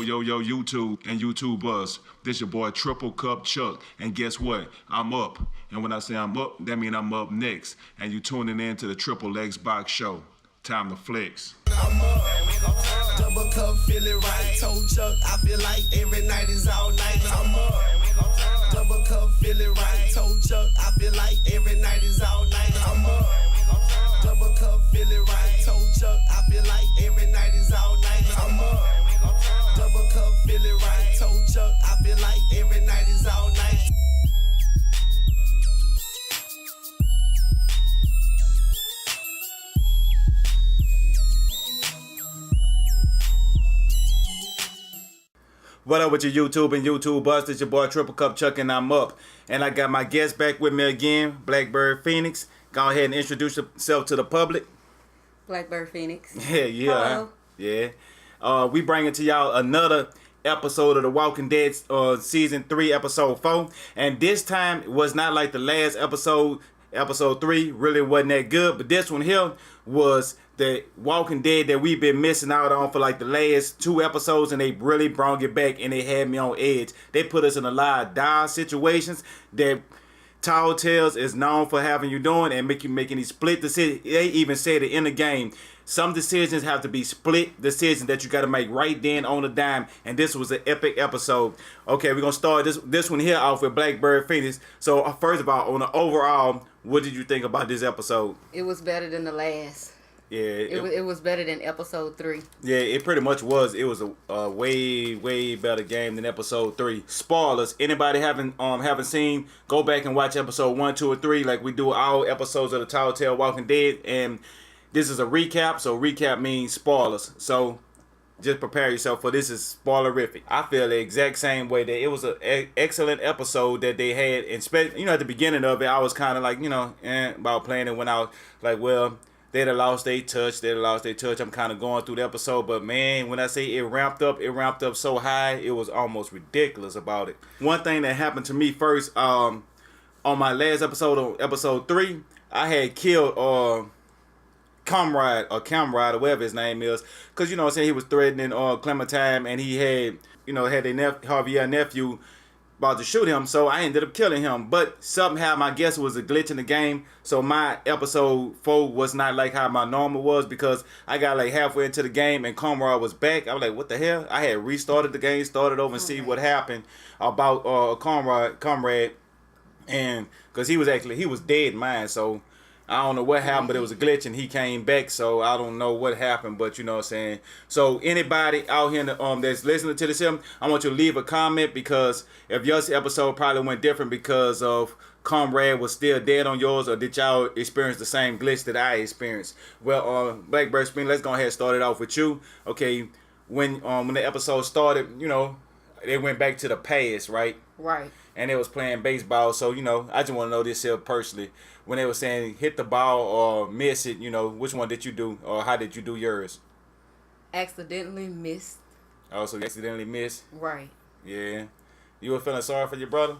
Yo, YouTube and YouTubers. This your boy TripleCup Chuck. And guess what? I'm up. And when I say I'm up, that means I'm up next. And you tuning in to the Triple X Box Show. Time to flex. I'm up. Double cup, feel it right. Told Chuck, I feel like every night is all night. I'm up. Double cup, feel it right. Told Chuck, I feel like every night is all night. I'm up. Double cup, feel it right. Told Chuck, I feel like every night is all night. I'm up. Double cup, feel it right. Told Chuck, I feel like every night is all night. What up with your YouTube and YouTubers? It's your boy TripleCup Chuck and I'm up. And I got my guest back with me again, Blackbird Phoenix. Go ahead and introduce yourself to the public. Blackbird Phoenix. Yeah. We bringing to y'all another episode of The Walking Dead Season 3, Episode 4. And this time it was not like the last episode. Episode 3 really wasn't that good. But this one here was the Walking Dead that we've been missing out on for like the last 2 episodes, and they really brought it back and they had me on edge. They put us in a lot of dire situations that Telltale is known for having you doing and making these split decisions. They even said it in the game. Some decisions have to be split decisions that you got to make right then on the dime, and this was an epic episode. Okay, we're gonna start this one here off with Blackbird Phoenix. So first of all, on the overall, what did you think about this episode? It was better than the last. Yeah, it was better than episode 3. Yeah, it pretty much was. It was a way better game than episode 3. Spoilers. Anybody haven't seen, go back and watch episode 1, 2, or 3 like we do all episodes of the Telltale Walking Dead. And this is a recap, so recap means spoilers. So just prepare yourself for this is spoilerific. I feel the exact same way that it was an excellent episode that they had. And at the beginning of it, I was kind of like, about playing it when I was like, well, they'd have lost their touch. I'm kind of going through the episode. But, man, when I say it ramped up so high, it was almost ridiculous about it. One thing that happened to me first, on my last episode, on episode 3, I had killed Comrade or whatever his name is. Because, he was threatening Clementine, and he had, had their Javier nephew about to shoot him, so I ended up killing him. But somehow my guess was a glitch in the game, so my episode 4 was not like how my normal was, because I got like halfway into the game and Comrade was back. I was like, what the hell? I had restarted the game, started over and see what happened about Comrade, and because he was dead in mine, so I don't know what happened, but it was a glitch and he came back, so I don't know what happened, but you know what I'm saying. So anybody out here that's listening to this, I want you to leave a comment, because if your episode probably went different because of Comrade was still dead on yours, or did y'all experience the same glitch that I experienced? Well, Blackbird Spring, let's go ahead and start it off with you. Okay, when the episode started, they went back to the past, right? Right. And they was playing baseball, so I just want to know this here personally. When they were saying hit the ball or miss it, which one did you do, or how did you do yours? Accidentally missed. Oh, so you accidentally missed? Right. Yeah. You were feeling sorry for your brother?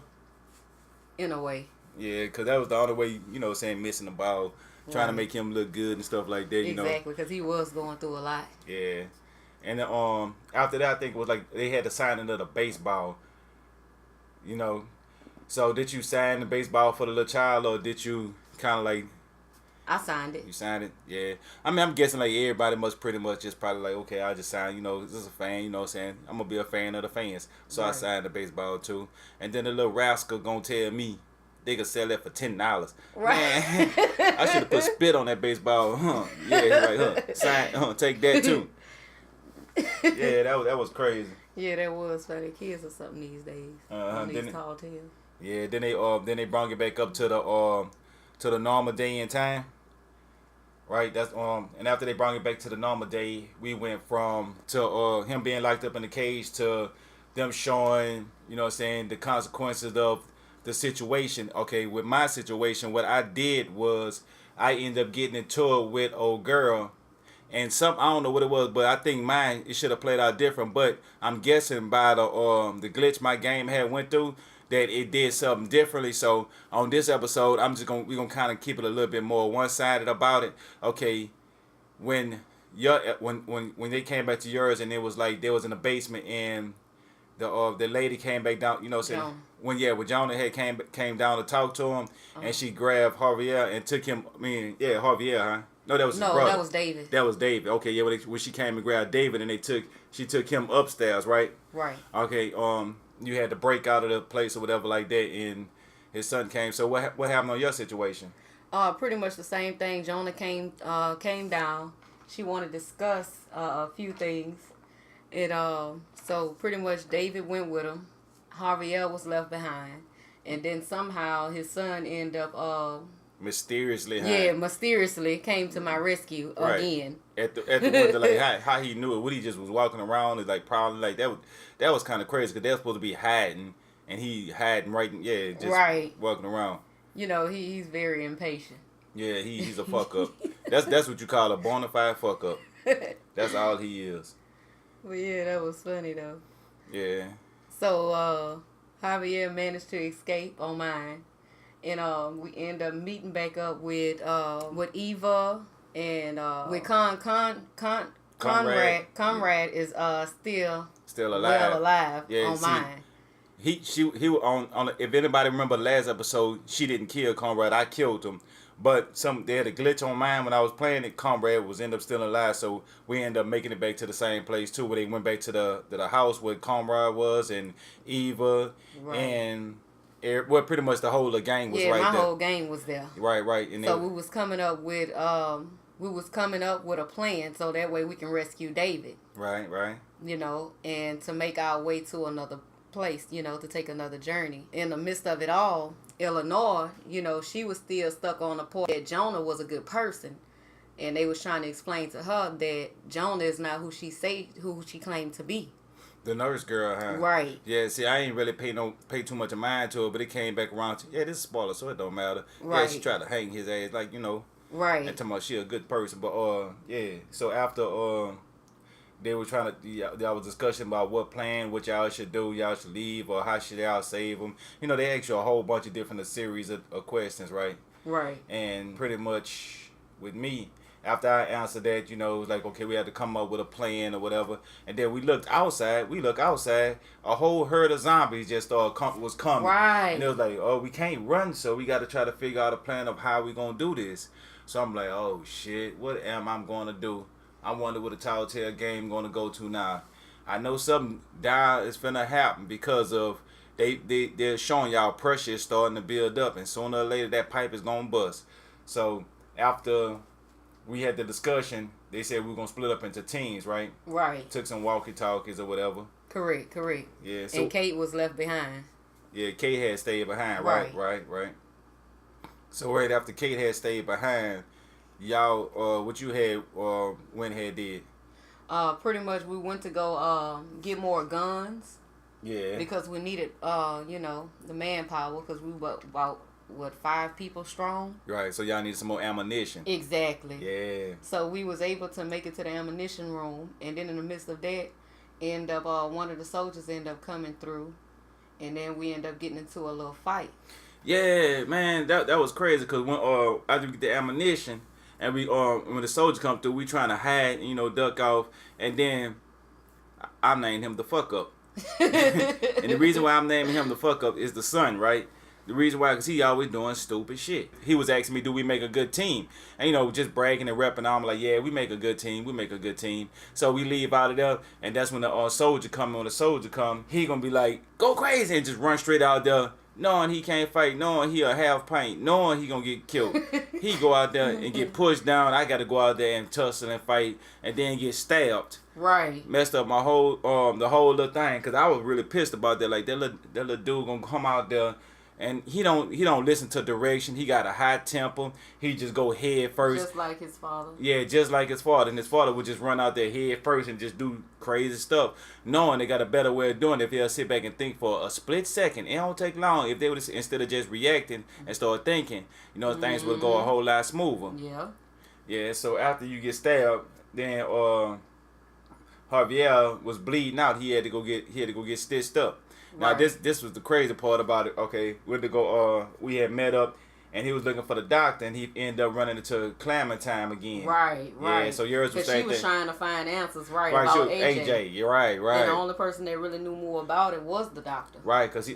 In a way. Yeah, because that was the only way, saying missing the ball, trying to make him look good and stuff like that, Exactly, because he was going through a lot. Yeah. And after that, I think it was like they had the signing of the baseball. So did you sign the baseball for the little child, or did you kind of like? I signed it. You signed it, yeah. I mean, I'm guessing like everybody must pretty much just probably like, okay, I'll just sign. This is a fan. What I'm saying, I'm gonna be a fan of the fans, so right. I signed the baseball too. And then the little rascal gonna tell me they could sell it for $10. Right. Man, I should have put spit on that baseball. Yeah, right. Sign. Take that too. Yeah, that was crazy. Yeah, that was for the kids or something these days. These tall tales. Yeah, then they brought it back up to the normal day and time. Right, that's and after they brought it back to the normal day, we went to him being locked up in the cage to them showing, the consequences of the situation. Okay, with my situation, what I did was I ended up getting into it with old girl. And I don't know what it was, but I think mine, it should have played out different. But I'm guessing by the glitch my game had went through, that it did something differently. So on this episode, we're gonna kind of keep it a little bit more one-sided about it. Okay, when when they came back to yours, and it was like they was in the basement, and the lady came back down. You know, saying when Jonah had came down to talk to him, and she grabbed Javier and took him. I mean, Javier, huh? No, that was his brother. That was David. That was David. Okay, yeah. When she came and grabbed David, and she took him upstairs, right? Right. Okay. You had to break out of the place or whatever like that, and his son came. So what happened on your situation? Pretty much the same thing. Jonah came down. She wanted to discuss a few things. So pretty much David went with him. Javier was left behind, and then somehow his son ended up mysteriously came to my rescue again. At the window, like how he knew it. What, he just was walking around is like probably like that was kind of crazy because they're supposed to be hiding, and he hiding walking around. You know, he's very impatient. Yeah, he's a fuck up. That's what you call a bona fide fuck up. That's all he is. Well, yeah, that was funny though. Yeah. So Javier managed to escape on mine, and we end up meeting back up with Eva and with Conrad. Conrad is still alive. Well alive on mine. He was on. If anybody remember the last episode, she didn't kill Conrad. I killed him. But they had a glitch on mine when I was playing it. Conrad was end up still alive, so we ended up making it back to the same place too, where they went back to the house where Conrad was and Eva and pretty much the whole of the gang was right there. Yeah, my whole gang was there. Right. And so we was coming up with a plan so that way we can rescue David. Right. You know, and to make our way to another place, you know, to take another journey. In the midst of it all, Eleanor, you know, she was still stuck on the point that Jonah was a good person, and they was trying to explain to her that Jonah is not who she claimed to be. The nurse girl, huh? Right. Yeah, see, I ain't really pay too much of mind to it, but it came back around to, this is a spoiler, so it don't matter. Right. Yeah, she tried to hang his ass, like, you know. Right. And talking about she a good person, but so after they were trying to, there was discussion about what y'all should do, y'all should leave, or how should y'all save them. You know, they asked you a whole bunch of different series of questions, right? Right. And pretty much with me, after I answered that, you know, it was like, okay, we had to come up with a plan or whatever. And then we looked outside, a whole herd of zombies just was coming. Right. And it was like, oh, we can't run, so we got to try to figure out a plan of how we going to do this. So I'm like, oh, shit, what am I going to do? I wonder what the Telltale game going to go to now. I know something dire is finna happen because of they're showing y'all pressure is starting to build up, and sooner or later that pipe is going to bust. So after we had the discussion, they said we were going to split up into teams, right? Right. Took some walkie-talkies or whatever. Correct. Yeah. So, and Kate was left behind. Yeah, Kate had stayed behind. Right. So right after Kate had stayed behind, y'all, what you had went ahead did? Pretty much we went to go get more guns. Yeah. Because we needed, the manpower, because we were about 5 people strong. Right. So y'all needed some more ammunition. Exactly. Yeah. So we was able to make it to the ammunition room, and then in the midst of that, one of the soldiers ended up coming through, and then we ended up getting into a little fight. Yeah, man, that was crazy because when after we get the ammunition. And we when the soldiers come through, we trying to hide, duck off, and then I named him the fuck up. And the reason why I'm naming him the fuck up is the son, right? The reason why, because he always doing stupid shit. He was asking me, do we make a good team? And, just bragging and repping. I'm like, yeah, we make a good team. So we leave out of there, and that's when the soldier come. When the soldier come, he gonna be like, go crazy, and just run straight out there. Knowing he can't fight, knowing he a half pint, knowing he gonna get killed. He go out there and get pushed down. I gotta go out there and tussle and fight, and then get stabbed. Right. Messed up my whole the whole little thing, cause I was really pissed about that. Like that little dude gonna come out there, and he don't listen to direction. He got a high temper. He just go head first. Just like his father. Yeah, just like his father. And his father would just run out there head first and just do crazy stuff, knowing they got a better way of doing it if they'll sit back and think for a split second. It don't take long if they would, instead of just reacting and start thinking, things would go a whole lot smoother. Yeah. Yeah, so after you get stabbed, then Javier was bleeding out. He had to go get stitched up. Now Right. this was the crazy part about it. Okay, we had met up, and he was looking for the doctor, and he ended up running into Clementine again. Right. Yeah, so yours was Because she was trying to find answers, about she was AJ. You're right. And the only person that really knew more about it was the doctor. Right, because he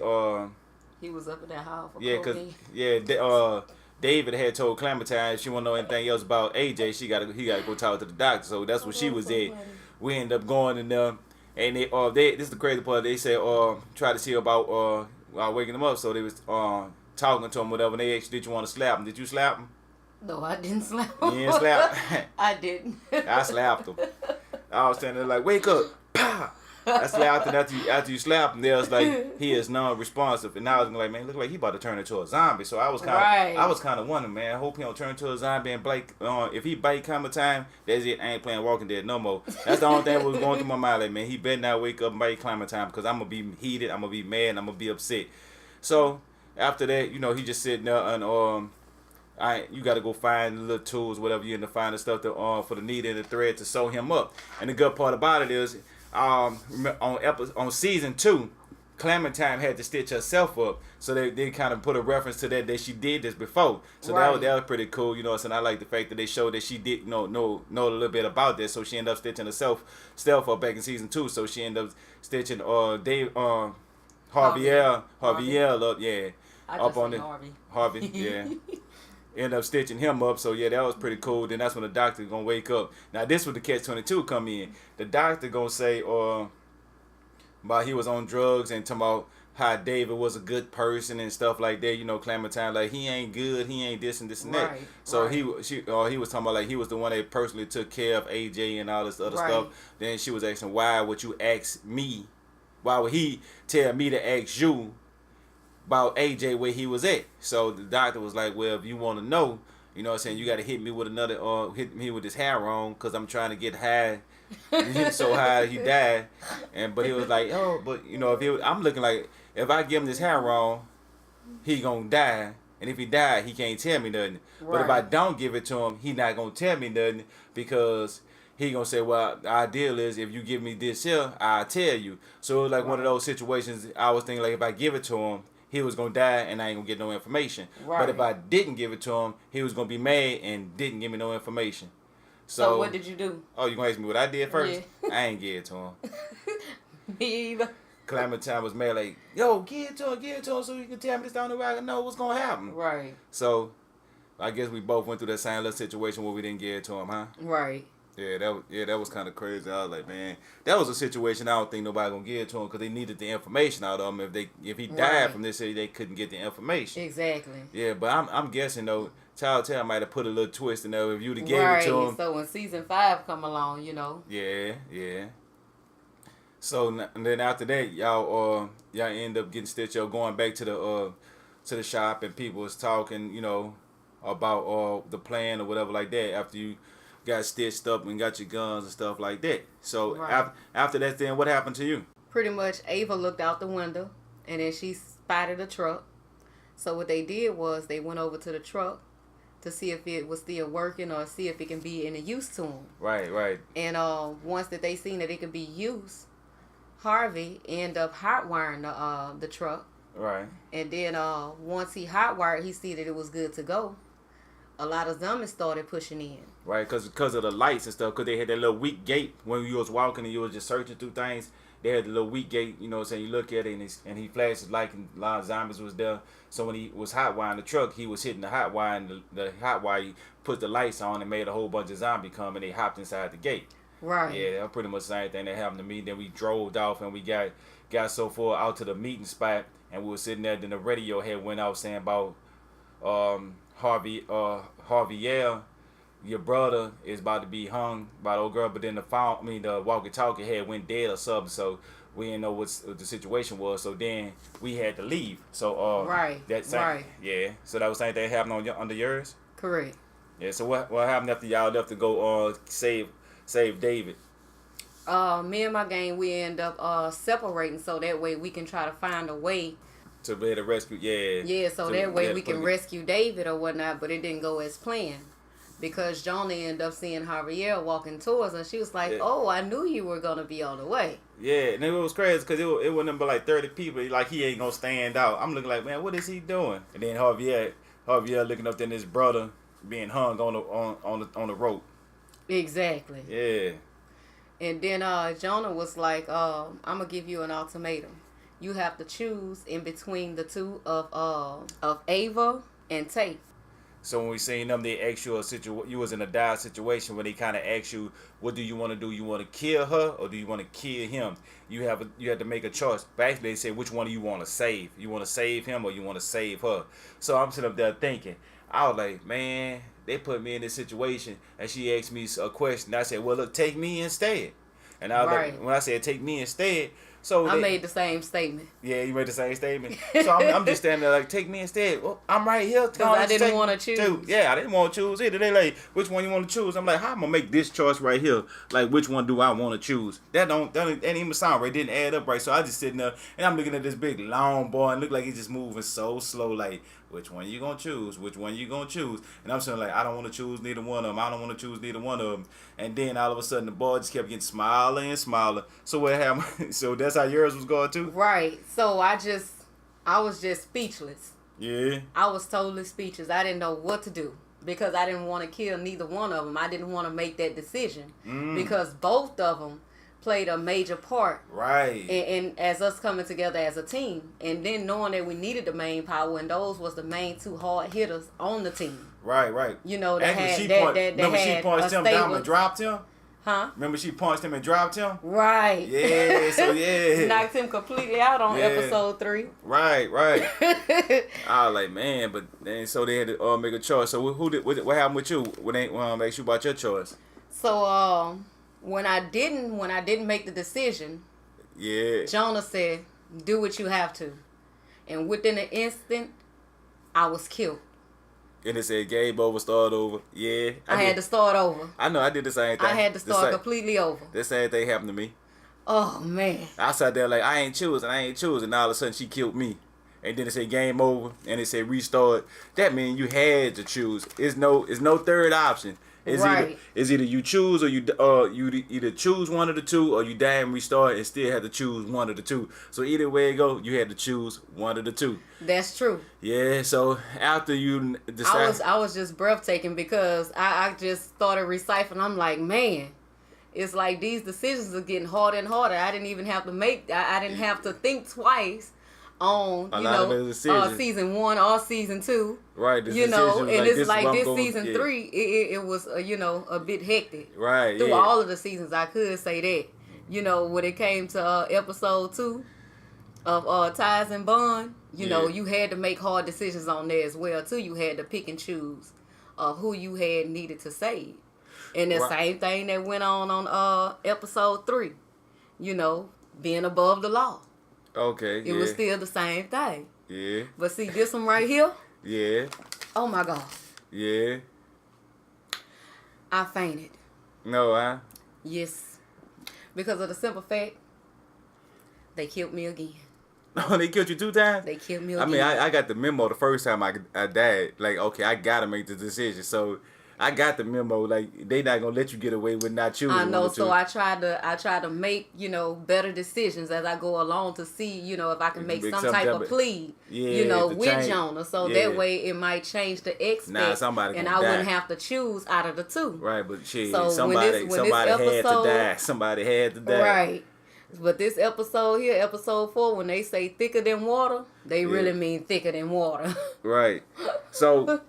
was up in that house for cocaine. cocaine. David had told Clementine if she want to know anything else about AJ, he got to go talk to the doctor. So that's where she was at. We ended up going in there, and they this is the crazy part. They said try to see about waking him up. So they was talking to him, whatever. And they asked, did you want to slap him? Did you slap him? No, I didn't slap him. You didn't slap him? I didn't. I slapped him. I was standing there like, wake up, pow. I slapped him. After you slapped him, they was like, he is non-responsive. And now I was like, man, look like he about to turn into a zombie. So I was kind of wondering, man, I hope he don't turn into a zombie and Blake. If he bite Clementine, that's it. I ain't playing Walking Dead no more. That's the only thing that was going through my mind. Like, man, he better not wake up and bite Clementine because I'm gonna be heated. I'm gonna be mad. And I'm gonna be upset. So after that, he just sitting there and you got to go find the little tools, whatever you end up finding stuff to for the needle and the thread to sew him up. And the good part about it is, on season 2, Clementine had to stitch herself up, so they kind of put a reference to that she did this before. So that was pretty cool, So I like the fact that they showed that she did know a little bit about this. So she ended up stitching herself up back in season 2. So she ended up stitching Harvey up, yeah, up on the Harvey, yeah. End up stitching him up, so yeah, that was pretty cool. Then that's when the doctor gonna wake up. Now this was the catch-22 come in. The doctor gonna say about he was on drugs and talking about how David was a good person and stuff like that. Clementine like he ain't good, he ain't this and this and that. So he was talking about like he was the one that personally took care of AJ and all this other stuff. Then she was asking, why would you ask me? Why would he tell me to ask you about AJ where he was at? So the doctor was like, well, if you want to know, you got to hit me with hit me with this hair on because I'm trying to get high. He hit so high he died. But he was like, oh, but I'm looking like if I give him this hair on, he gonna die. And if he died, he can't tell me nothing. But if I don't give it to him, he not gonna tell me nothing because he gonna say, well, the ideal is if you give me this here, I'll tell you. So it was like one of those situations. I was thinking like if I give it to him, he was gonna die and I ain't gonna get no information. But if I didn't give it to him, he was gonna be mad and didn't give me no information. So what did you do? Oh, you gonna ask me what I did first? Yeah. I ain't give it to him. Me either. Clementine was mad like, yo, give it to him so you can tell me this down the way I can know what's gonna happen. Right. So I guess we both went through that same little situation where we didn't give it to him, huh? Right. Yeah, that was kind of crazy. I was like, man, that was a situation I don't think nobody gonna give it to him because they needed the information out of him. If he died from this, they couldn't get the information. Exactly. Yeah, but I'm guessing though, Telltale might have put a little twist in there if you'd have gave it to him. So when season 5 come along, Yeah. So and then after that, y'all end up getting stitched up, going back to the shop, and people was talking, about the plan or whatever like that after you got stitched up and got your guns and stuff like that. So after that, then what happened to you? Pretty much Ava looked out the window and then she spotted a truck. So what they did was they went over to the truck to see if it was still working or see if it can be any use to them. Right. And once that they seen that it could be used, Harvey ended up hotwiring the truck. Right. And then once he hotwired, he see that it was good to go. A lot of zombies started pushing in. Right, because of the lights and stuff, because they had that little weak gate when you was walking and you was just searching through things. They had the little weak gate, you look at it and he flashed his light and a lot of zombies was there. So when he was hot wiring the truck, he was hitting the hot wire and the hot wire, he put the lights on and made a whole bunch of zombies come and they hopped inside the gate. Right. Yeah, that was pretty much the same thing that happened to me. Then we drove off and we got so far out to the meeting spot and we were sitting there. Then the radio had went out saying about Harvey, your brother is about to be hung by the old girl, but then the walkie-talkie had went dead or something, so we didn't know what the situation was. So then we had to leave. So yeah. So that was the same thing happened under yours. Correct. Yeah. So what happened after y'all left to go save David? Me and my gang, we end up separating so that way we can try to find a way to be able to rescue. Yeah. So that way we can rescue David or whatnot, but it didn't go as planned. Because Jonah ended up seeing Javier walking towards her. She was like, oh, I knew you were going to be on the way. Yeah, and it was crazy because it wasn't but like 30 people. Like, he ain't going to stand out. I'm looking like, man, what is he doing? And then Javier Javier looking up, then his brother being hung on the rope. Exactly. Yeah. And then Jonah was like, I'm gonna give you an ultimatum. You have to choose in between the two of Ava and Tate. So when we seen them, they asked you you was in a dire situation where they kind of asked you, what do you want to do? You want to kill her or do you want to kill him? You had to make a choice. Back they said, which one do you want to save? You want to save him or you want to save her? So I'm sitting up there thinking, I was like, man, they put me in this situation, and she asked me a question. I said, well, look, take me instead. And I was like, when I said take me instead, so I made the same statement. Yeah, you made the same statement. So I'm just standing there like, take me instead. Well, I'm right here. Because I didn't want to choose. Yeah, I didn't want to choose either. They like, which one you want to choose? I'm like, how am I gonna make this choice right here? Like, which one do I want to choose? That ain't even sound right. It didn't add up right. So I just sitting there and I'm looking at this big long boy and look like he's just moving so slow. Like, which one you gonna choose? Which one you gonna choose? And I'm saying like, I don't want to choose neither one of them. I don't want to choose neither one of them. And then all of a sudden the boy just kept getting smaller and smaller. So what happened? So that's how yours was going too? Right. So I was just speechless. Yeah. I was totally speechless. I didn't know what to do because I didn't want to kill neither one of them. I didn't want to make that decision because both of them played a major part. Right. And as us coming together as a team. And then knowing that we needed the main power and those was the main two hard hitters on the team. Right. You know, they Remember had she punched him down and dropped him? Huh? Remember she punched him and dropped him? Right. Yeah, so yeah. Knocked him completely out on episode 3. Right. I was like, man, but then so they had to make a choice. So what happened with you when they asked you about your choice? So when I didn't make the decision, yeah, Jonah said, do what you have to. And within an instant, I was killed. And it said game over, start over. Yeah. I had to start over. I know, I did the same thing. I had to start completely over. The same thing happened to me. Oh, man. I sat there like, I ain't choosing. And all of a sudden, she killed me. And then it said game over, and it said restart. That means you had to choose. It's no third option. It's either you choose or you either choose one of the two or you die and restart and still have to choose one of the two. So either way it go, you had to choose one of the two. That's true. Yeah. So after you decide, I was just breathtaking because I just started reciting. I'm like, man, it's like these decisions are getting harder and harder. I didn't even have to I didn't have to think twice on season 1 or season 2. Right. And it's like this season 3, it was a bit hectic. Right. Through all of the seasons, I could say that. When it came to episode 2 of Ties and Bond, you had to make hard decisions on there as well too. You had to pick and choose of who you had needed to save. And the same thing that went on episode 3, being above the law. Okay. It was still the same thing. Yeah. But see this one right here? Yeah. Oh my God. Yeah. I fainted. No, huh? Yes. Because of the simple fact, they killed me again. Oh, they killed you 2 times? They killed me again. I mean, I got the memo the first time I died. Like, okay, I gotta make the decision. So I got the memo. Like, they not gonna let you get away with not choosing. I know. So I try to make better decisions as I go along to see if I can make some type of plea. With Jonah, so that way it might change the expect, and I wouldn't have to choose out of the 2. Right, but shit, so somebody had to die. Somebody had to die. Right. But this episode here, episode 4, when they say thicker than water, they really mean thicker than water. Right. So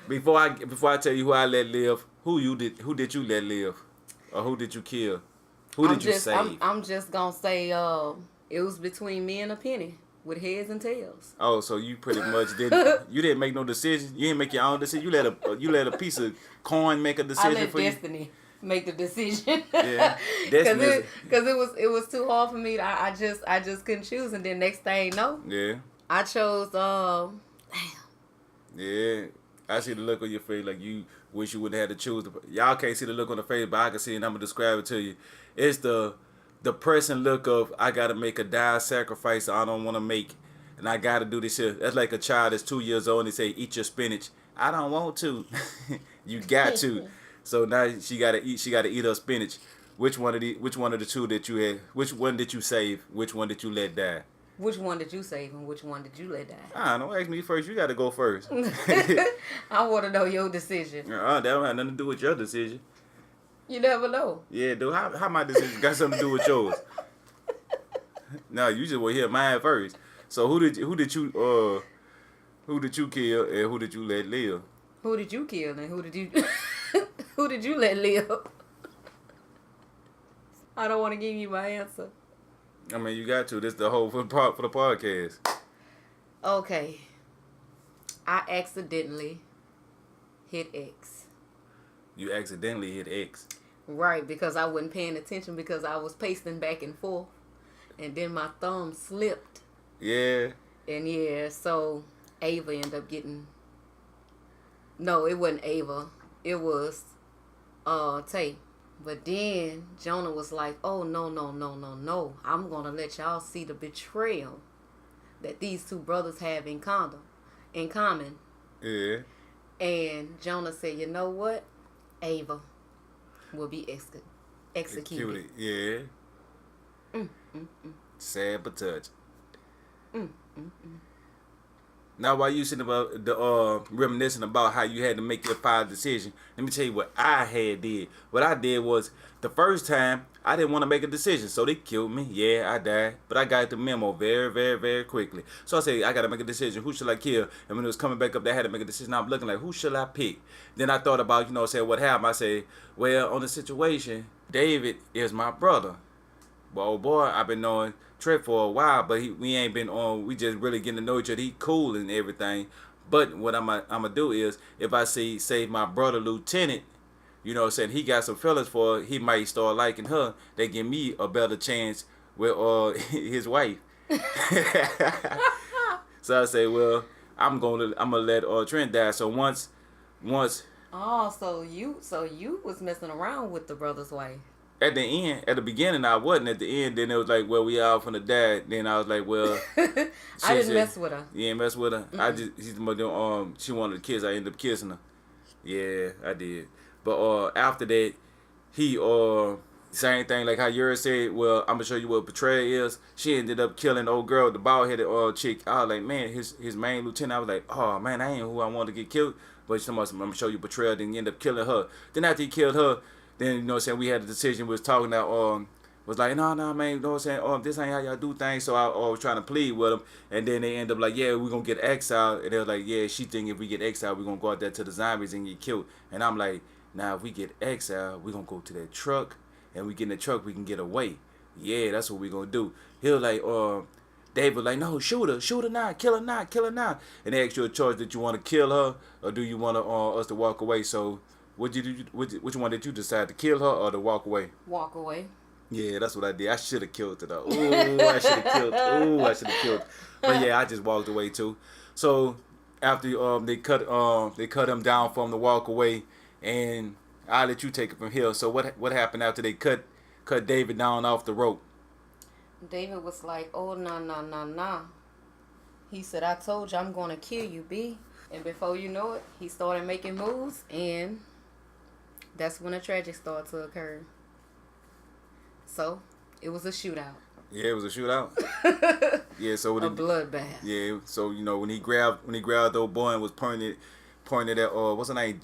before I tell you who I let live, who did you let live, or who did you kill? Who did you save? I'm just gonna say it was between me and a penny with heads and tails. Oh, so you pretty much didn't make no decision. You didn't make your own decision. You let a piece of coin make a decision for you. I let Destiny make the decision. Yeah, because it was too hard for me. I just couldn't choose, and then next thing I chose Yeah, I see the look on your face like you wish you wouldn't have had to choose. Y'all can't see the look on the face, but I can see it, and I'm gonna describe it to you. It's the depressing look of I gotta make a dire sacrifice I don't want to make, and I gotta do this here. That's like a child that's 2 years old and they say eat your spinach. I don't want to. You got to. So now she gotta eat her spinach. Which one of the two that you had? Which one did you save? Which one did you let die? Which one did you save and which one did you let die? Don't ask me first. You got to go first. I want to know your decision. That don't have nothing to do with your decision. You never know. Yeah, dude. How my decision got something to do with yours? No, you just will hear mine first. So who did you kill and who did you let live? Who did you kill and who did you who did you let live? I don't want to give you my answer. I mean, you got to. This the whole for the podcast. Okay. I accidentally hit X. You accidentally hit X. Right, because I wasn't paying attention because I was pacing back and forth. And then my thumb slipped. Yeah. And yeah, so Ava ended up getting... No, it wasn't Ava. It was Tay. But then Jonah was like, oh, no. I'm going to let y'all see the betrayal that these two brothers have in common. Yeah. And Jonah said, you know what? Ava will be executed. Yeah. Sad but touch. Now, while you sitting about the reminiscing about how you had to make your final decision, let me tell you what I had did. What I did was the first time I didn't want to make a decision, so they killed me. Yeah, I died, but I got the memo very, very, very quickly. So I said I gotta make a decision. Who should I kill? And when it was coming back up, I had to make a decision. I'm looking like, who should I pick? Then I thought about what happened. I said, well, on the situation, David is my brother. Well, oh boy, I've been knowing Trent for a while, but we ain't been on. We just really getting to know each other. He cool and everything. But what I'm gonna do is, if I say my brother Lieutenant, saying he got some feelings for her, he might start liking her. They give me a better chance with his wife. So I say, well, I'm gonna let Trent die. So once. Oh, so you was messing around with the brother's wife. At the beginning, I wasn't. At the end, then it was like, well, we all finna die. Then I was like, well, I didn't mess with her. You ain't mess with her. Mm-mm. She wanted the kiss. I ended up kissing her. Yeah, I did. But after that, he same thing like how Yuri said. Well, I'm gonna show you what betrayal is. She ended up killing the old girl, the bald headed chick. I was like, man, his main lieutenant. I was like, oh man, I ain't who I wanted to get killed. But I'm gonna show you betrayal. Then he ended up killing her. Then after he killed her. Then, we had a decision. We was talking that, was like, no, man, this ain't how y'all do things. So I was trying to plead with them. And then they end up like, yeah, we're going to get exiled. And they was like, yeah, she think if we get exiled, we're going to go out there to the zombies and get killed. And I'm like, now, if we get exiled, we're going to go to that truck. And we get in the truck, we can get away. Yeah, that's what we're going to do. He was like, David was like, no, shoot her now, kill her now. And they asked you a choice that you want to kill her or do you want us to walk away. So... Which one did you decide, to kill her or to walk away? Walk away. Yeah, that's what I did. I should have killed her though. I should have killed. But yeah, I just walked away too. So after they cut him down for him to walk away, and I'll let you take it from here. So what happened after they cut David down off the rope? David was like, oh no. He said, I told you I'm gonna kill you, B. And before you know it, he started making moves, and that's when a tragic started to occur. So, it was a shootout. Yeah, it was a shootout. Yeah, so a bloodbath. Yeah, so when he grabbed the old boy and was pointed at what's her name?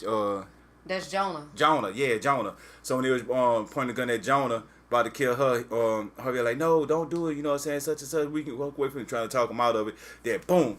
That's Jonah. Jonah. So when he was pointing the gun at Jonah, about to kill her, her like, no, don't do it. You know what I'm saying? Such and such. We can walk away from him, trying to talk him out of it. Then boom.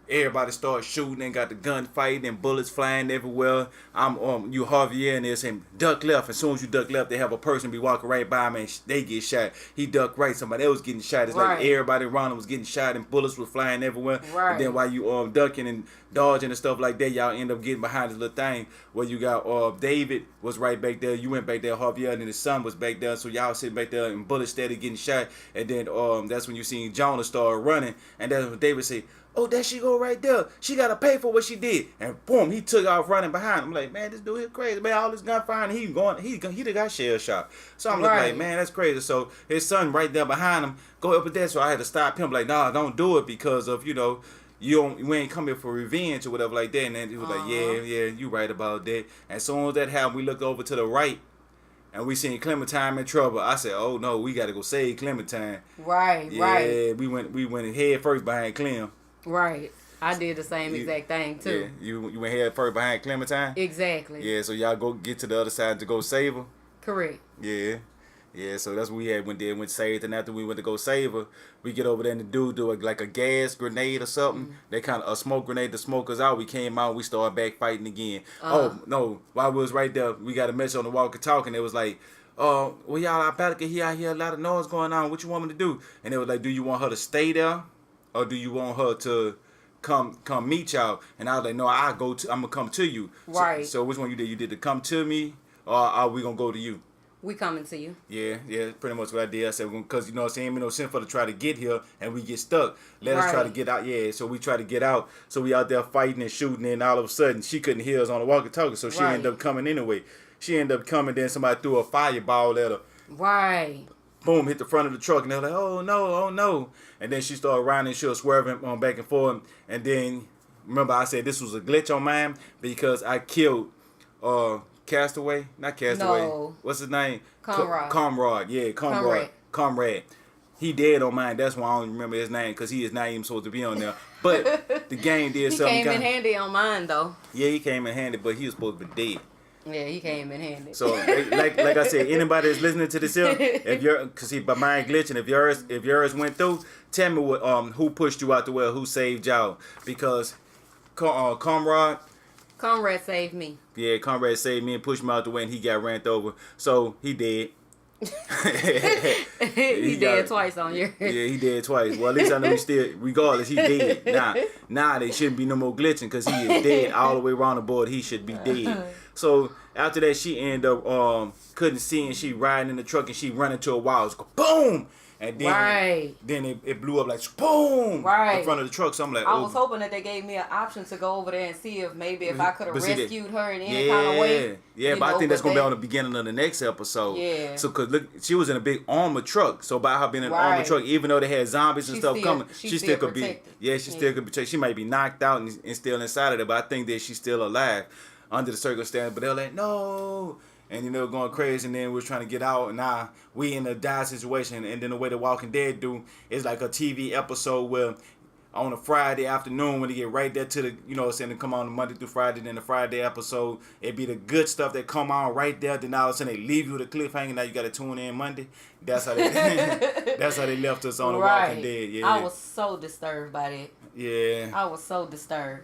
Everybody started shooting and got the gun fighting and bullets flying everywhere. I'm you Javier and they're saying duck left. As soon as you duck left, they have a person be walking right by him and they get shot. He ducked right, somebody else getting shot. It's like everybody around him was getting shot and bullets were flying everywhere. Right. And then while you ducking and dodging and stuff like that, y'all end up getting behind this little thing where you got David was right back there. You went back there, Javier, and then his son was back there. So y'all sitting back there and bullets steady getting shot. And then that's when you seen Jonah start running. And that's when David said, oh, there she go right there. She got to pay for what she did. And boom, he took off running behind him. I'm like, man, this dude here crazy. Man, all this gunfire, and he done got shell shot. So I'm looking like, man, that's crazy. So his son right there behind him, go up with that. So I had to stop him. Like, nah, don't do it because of, we ain't come here for revenge or whatever like that. And then he was like, yeah, you right about that. And as soon as that happened, we looked over to the right. and we seen Clementine in trouble. I said, "Oh no, we got to go save Clementine." Right, yeah, right. we went head first behind Clem. Right. I did the same exact thing too. Yeah, you went head first behind Clementine. Exactly. Yeah, so y'all go get to the other side to go save her. Correct. Yeah. Yeah, so that's what we had went saved, and after we went to go save her, we get over there and the dude do like a gas grenade or something. Mm-hmm. They kind of a smoke grenade to smoke us out. We came out, we started back fighting again. Oh no, while we was right there, we got a message on the walkie-talkie, and it was like, well y'all, I better get here. I hear a lot of noise going on. What you want me to do? And it was like, do you want her to stay there, or do you want her to come meet y'all? And I was like, no, I'm gonna come to you. Right. So which one you did? You did to come to me, or are we gonna go to you? We coming to you. Yeah, pretty much what I did. I said, because, you know what I'm saying, ain't no sense for to try to get here and we get stuck. Let us try to get out. Yeah, so we try to get out. So we out there fighting and shooting, and all of a sudden, she couldn't hear us on the walkie-talkie, so she ended up coming anyway. She ended up coming, then somebody threw a fireball at her. Right. Boom, hit the front of the truck, and they're like, oh no. And then she started riding, she was swerving back and forth. And then, remember I said this was a glitch on mine because I killed Castaway? Not Castaway. No. What's his name? Comrade. Yeah, Comrade. He dead on mine. That's why I don't remember his name, because he is not even supposed to be on there. But the game did something. He came in handy on mine, though. Yeah, he came in handy, but he was supposed to be dead. Yeah, he came in handy. So, like I said, anybody that's listening to this here, if you're, because by mine glitching, if yours went through, tell me what who pushed you out the well, who saved y'all, because Comrade saved me. Yeah, Comrade saved me and pushed me out the way, and he got ran over. So he dead. he dead twice on your. Yeah, he dead twice. Well, at least I know he still. Regardless, he dead. Nah, they shouldn't be no more glitching because he is dead all the way around the board. He should be dead. So after that, she ended up couldn't see, and she riding in the truck, and she run into a wall. It's go boom. And then it blew up like boom in front of the truck. So I'm like, I was hoping that they gave me an option to go over there and see if maybe if I could have rescued her in any kind of way. Yeah, but I think that's gonna be on the beginning of the next episode. Yeah. So cause look, she was in a big armored truck. So by her being in an armored truck, even though they had zombies and stuff coming, she still could protected. be. Yeah, she still could be. She might be knocked out and still inside of it, but I think that she's still alive under the circumstance. But they're like, no. And you know, going crazy, and then we were trying to get out, and now we in a dire situation. And then the way The Walking Dead do is like a TV episode where on a Friday afternoon when they get right there to the, you know, saying to come on Monday through Friday, then the Friday episode, it be the good stuff that come on right there. Then all of a sudden they leave you with a cliffhanger. Now you got to tune in Monday. That's how they that's how they left us on The Walking Dead. Yeah, I was so disturbed by that. Yeah, I was so disturbed.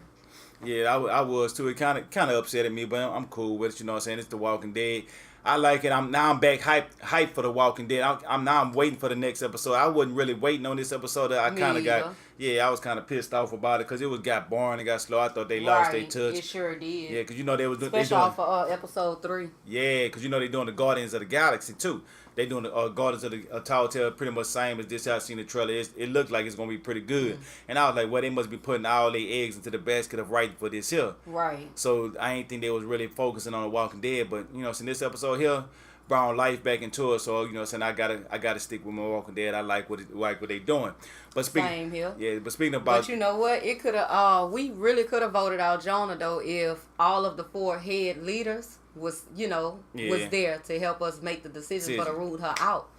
Yeah, I was too. It kind of upset me, but I'm cool with it. You know what I'm saying? It's The Walking Dead. I like it. I'm back hype for The Walking Dead. I'm waiting for the next episode. I wasn't really waiting on this episode. I kind of got I was kind of pissed off about it because it got boring. It got slow. I thought they lost their touch. It sure did. Yeah, because you know they was especially off for episode 3. Yeah, because you know they doing the Guardians of the Galaxy too. They doing the Guardians of the Telltale pretty much same as this. I've seen the trailer. It looked like it's gonna be pretty good. And I was like, well, they must be putting all their eggs into the basket of writing for this here. Right. So I ain't think they was really focusing on The Walking Dead, but you know, in this episode here, brought life back into it. So you know, saying I gotta stick with my Walking Dead. I like what they doing. But same here. Yeah, but speaking about. But you know what? It could have. We really could have voted out Jonah though if all of the 4 head leaders was there to help us make the decision for to root her out.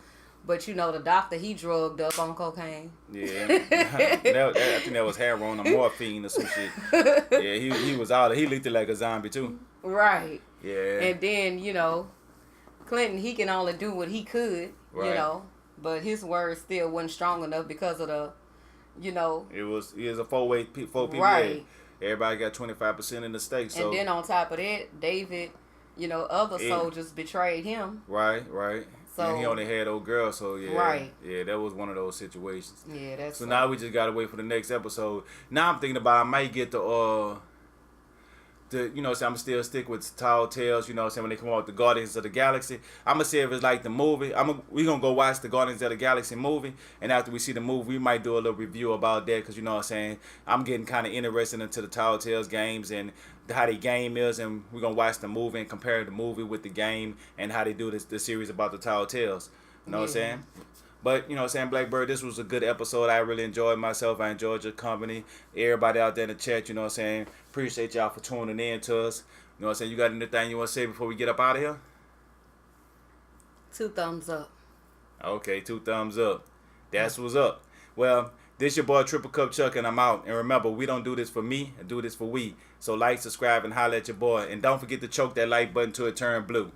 But you know, the doctor, he drugged up on cocaine. Yeah, I think that was heroin or morphine or some shit. Yeah, he was out. He looked like a zombie too. Right. Yeah. And then Clinton, he can only do what he could. Right. But his word still wasn't strong enough because of the, It was a 4 people. Right. Everybody got 25% in the stake. So. And then on top of that, David, other soldiers betrayed him. Right. So, and he only had old girl, so yeah. Right. Yeah, that was one of those situations. Yeah, that's so now we just gotta wait for the next episode. Now I'm thinking about I might get I'm still stick with Tall Tales, when they come out with the Guardians of the Galaxy. I'm gonna see if it's like the movie. We gonna go watch the Guardians of the Galaxy movie, and after we see the movie, we might do a little review about that, because I'm getting kind of interested into the Tall Tales games and how the game is, and we're gonna watch the movie and compare the movie with the game and how they do the series about the Tall Tales. You know what I'm saying? But, Blackbird, this was a good episode. I really enjoyed myself. I enjoyed your company. Everybody out there in the chat, appreciate y'all for tuning in to us. You got anything you want to say before we get up out of here? 2 thumbs up. Okay, 2 thumbs up. That's what's up. Well, this your boy Triple Cup Chuck, and I'm out. And remember, we don't do this for me, I do this for we. So like, subscribe, and holler at your boy. And don't forget to choke that like button till it turn blue.